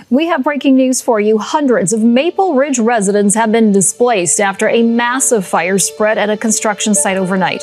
We have breaking news for you. Hundreds of Maple Ridge residents have been displaced after a massive fire spread at a construction site overnight.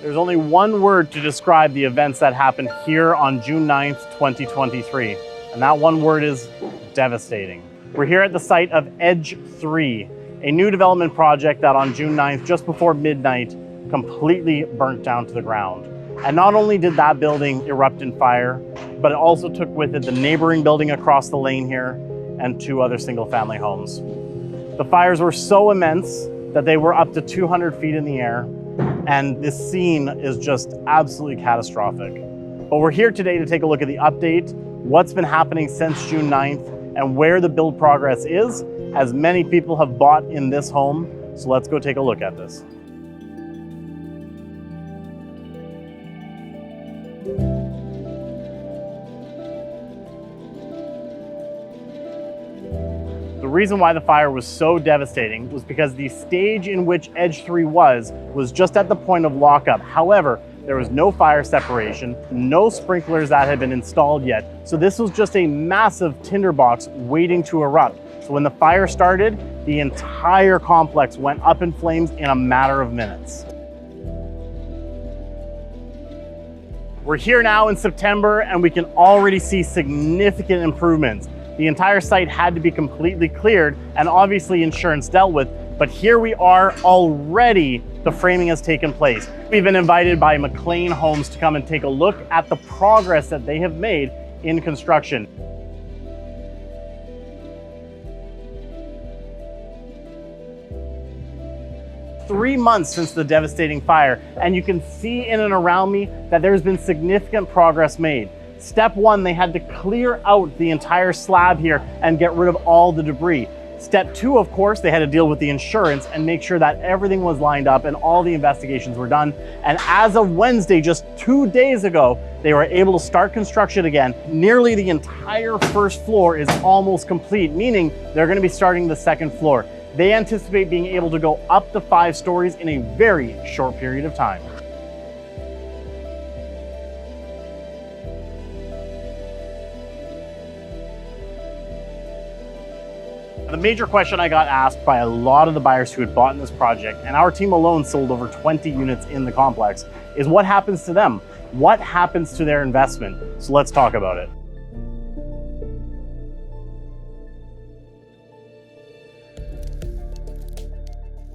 There's only one word to describe the events that happened here on June 9th, 2023, and that one word is devastating. We're here at the site of Edge 3, a new development project that on June 9th, just before midnight, completely burnt down to the ground. And not only did that building erupt in fire, but it also took with it the neighboring building across the lane here and 2 other single-family homes. The fires were so immense that they were up to 200 feet in the air, and this scene is just absolutely catastrophic. But we're here today to take a look at the update, what's been happening since June 9th, and where the build progress is, as many people have bought in this home. So let's go take a look at this. The reason why the fire was so devastating was because the stage in which Edge 3 was just at the point of lockup. However, there was no fire separation, no sprinklers that had been installed yet. So this was just a massive tinderbox waiting to erupt. So when the fire started, the entire complex went up in flames in a matter of minutes. We're here now in September, and we can already see significant improvements. The entire site had to be completely cleared and obviously insurance dealt with, but here we are already, the framing has taken place. We've been invited by McLean Homes to come and take a look at the progress that they have made in construction. Three months since the devastating fire, and you can see in and around me that there's been significant progress made. Step 1, they had to clear out the entire slab here and get rid of all the debris. Step 2, of course, they had to deal with the insurance and make sure that everything was lined up and all the investigations were done. And as of Wednesday, just 2 days ago, they were able to start construction again. Nearly the entire first floor is almost complete, meaning they're going to be starting the second floor. They anticipate being able to go up to 5 stories in a very short period of time. The major question I got asked by a lot of the buyers who had bought in this project, and our team alone sold over 20 units in the complex, is what happens to them? What happens to their investment? So let's talk about it.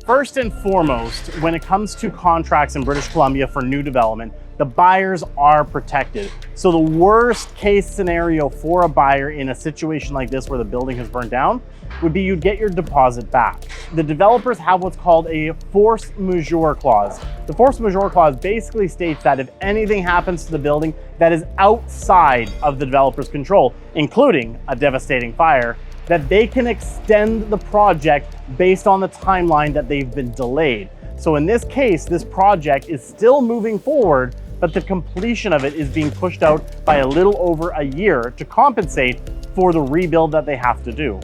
First and foremost, when it comes to contracts in British Columbia for new development, the buyers are protected. So the worst case scenario for a buyer in a situation like this where the building has burned down would be you'd get your deposit back. The developers have what's called a force majeure clause. The force majeure clause basically states that if anything happens to the building that is outside of the developer's control, including a devastating fire, that they can extend the project based on the timeline that they've been delayed. So in this case, this project is still moving forward, but the completion of it is being pushed out by a little over a year to compensate for the rebuild that they have to do.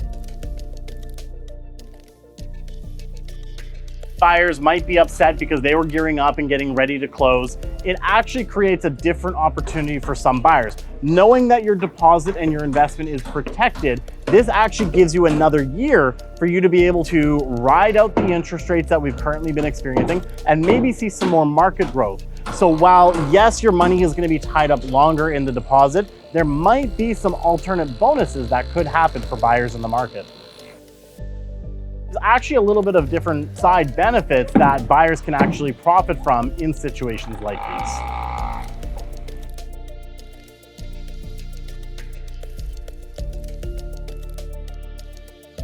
Buyers might be upset because they were gearing up and getting ready to close. It actually creates a different opportunity for some buyers. Knowing that your deposit and your investment is protected, this actually gives you another year for you to be able to ride out the interest rates that we've currently been experiencing and maybe see some more market growth. So while yes, your money is going to be tied up longer in the deposit, there might be some alternate bonuses that could happen for buyers in the market. There's actually a little bit of different side benefits that buyers can actually profit from in situations like these.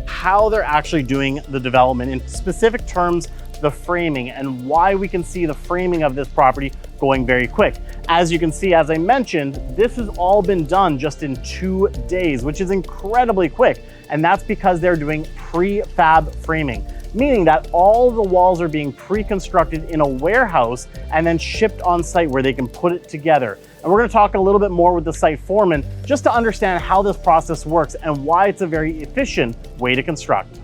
How they're actually doing the development, in specific terms, the framing, and why we can see the framing of this property going very quick. As you can see, as I mentioned, this has all been done just in 2 days, which is incredibly quick. And that's because they're doing prefab framing, meaning that all the walls are being pre-constructed in a warehouse and then shipped on site where they can put it together. And we're gonna talk a little bit more with the site foreman just to understand how this process works and why it's a very efficient way to construct.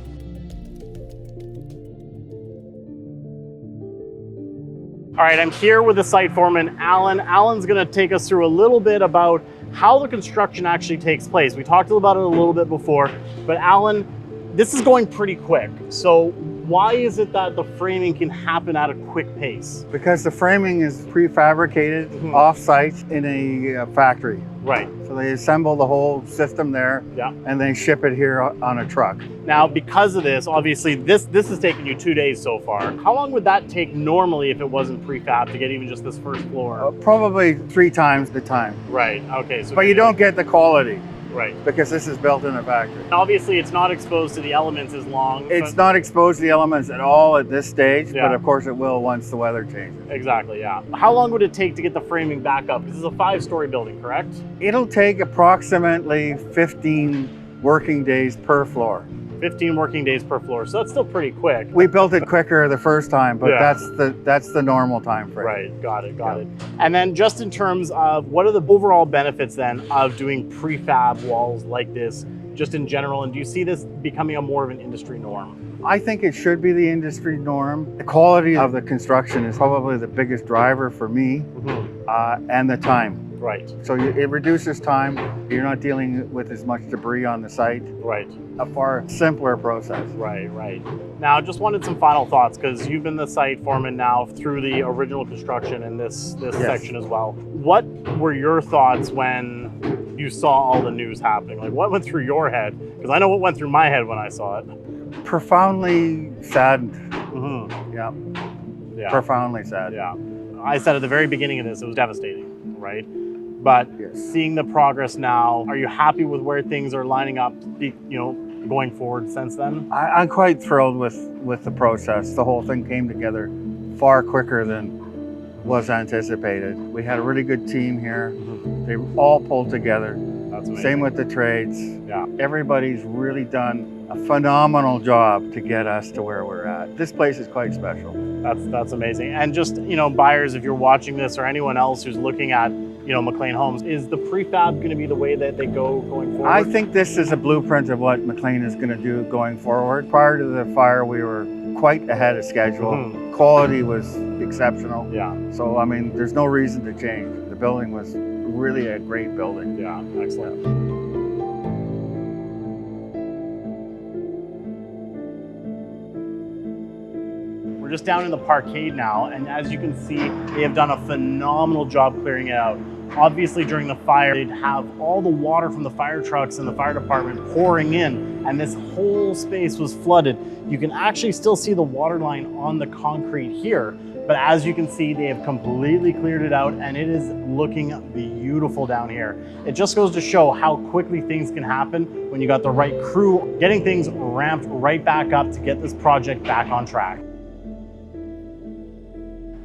All right, I'm here with the site foreman, Alan. Alan's gonna take us through a little bit about how the construction actually takes place. We talked about it a little bit before, but Alan, this is going pretty quick. So why is it that the framing can happen at a quick pace? Because the framing is prefabricated off-site in a factory. Right. So they assemble the whole system there, and they ship it here on a truck. Now, because of this, obviously this has taken you 2 days so far. How long would that take normally if it wasn't prefab to get even just this first floor? Probably 3 times the time. Right, okay. So but you don't get the quality. Right. Because this is built in a factory. Obviously, it's not exposed to the elements as long. It's not exposed to the elements at all at this stage, but of course it will once the weather changes. Exactly, yeah. How long would it take to get the framing back up? This is a 5-story building, correct? It'll take approximately 15 working days per floor. 15 working days per floor, so that's still pretty quick. We built it quicker the first time, but that's the normal time frame. Right, got it. And then just in terms of what are the overall benefits then of doing prefab walls like this, just in general, and do you see this becoming a more of an industry norm? I think it should be the industry norm. The quality of the construction is probably the biggest driver for me, and the time. Right. So it reduces time. You're not dealing with as much debris on the site. Right. A far simpler process. Right. Now, just wanted some final thoughts, because you've been the site foreman now through the original construction in this section as well. What were your thoughts when you saw all the news happening? Like, what went through your head? Because I know what went through my head when I saw it. Profoundly saddened. Yeah. Profoundly sad. Yeah. I said at the very beginning of this, it was devastating, right? But seeing the progress now, are you happy with where things are lining up, going forward since then? I'm quite thrilled with the process. The whole thing came together far quicker than was anticipated. We had a really good team here. They all pulled together. That's amazing. Same with the trades. Yeah. Everybody's really done a phenomenal job to get us to where we're at. This place is quite special. That's amazing. And just, buyers, if you're watching this, or anyone else who's looking at McLean Homes, is the prefab going to be the way that they go going forward? I think this is a blueprint of what McLean is going to do going forward. Prior to the fire, we were quite ahead of schedule. Quality was exceptional. Yeah. So, I mean, there's no reason to change. The building was really a great building. Yeah, excellent. Just down in the parkade now, and as you can see, they have done a phenomenal job clearing it out. Obviously, during the fire, they'd have all the water from the fire trucks and the fire department pouring in, and this whole space was flooded. You can actually still see the water line on the concrete here, but as you can see, they have completely cleared it out, and it is looking beautiful down here. It just goes to show how quickly things can happen when you got the right crew, getting things ramped right back up to get this project back on track.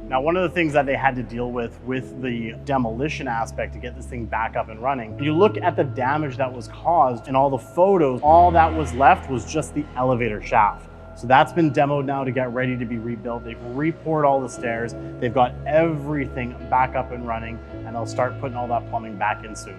Now, one of the things that they had to deal with the demolition aspect to get this thing back up and running, you look at the damage that was caused in all the photos, all that was left was just the elevator shaft. So that's been demoed now to get ready to be rebuilt. They've re-poured all the stairs. They've got everything back up and running, and they'll start putting all that plumbing back in soon.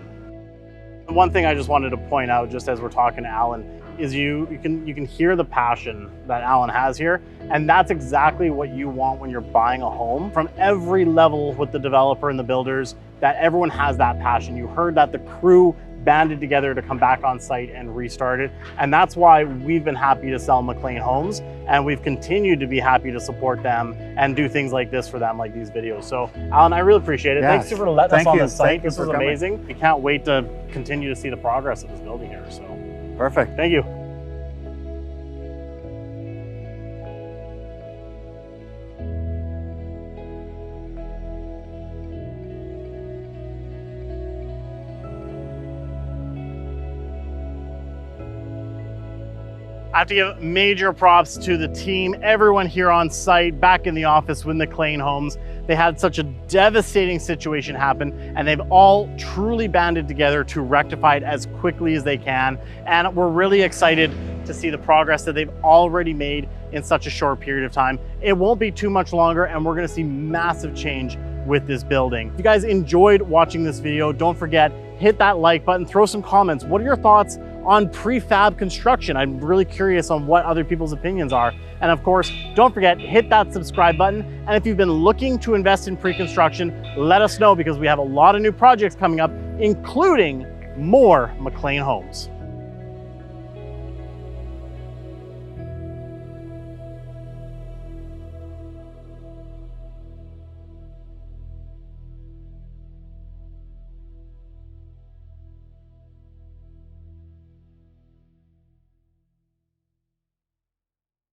One thing I just wanted to point out, just as we're talking to Alan, is you can hear the passion that Alan has here, and that's exactly what you want when you're buying a home. From every level with the developer and the builders, that everyone has that passion. You heard that the crew banded together to come back on site and restart it, and that's why we've been happy to sell McLean Homes, and we've continued to be happy to support them and do things like this for them, like these videos. So Alan, I really appreciate it. Yes. Thanks for letting us on the site. This was coming. amazing. We can't wait to continue to see the progress of this building here. So perfect. Thank you. I have to give major props to the team, everyone here on site, back in the office with McLean Homes. They had such a devastating situation happen, and they've all truly banded together to rectify it as quickly as they can. And we're really excited to see the progress that they've already made in such a short period of time. It won't be too much longer, and we're gonna see massive change with this building. If you guys enjoyed watching this video, don't forget, hit that like button, throw some comments. What are your thoughts on prefab construction? I'm really curious on what other people's opinions are. And of course, don't forget, hit that subscribe button. And if you've been looking to invest in pre-construction, let us know, because we have a lot of new projects coming up, including more McLean homes.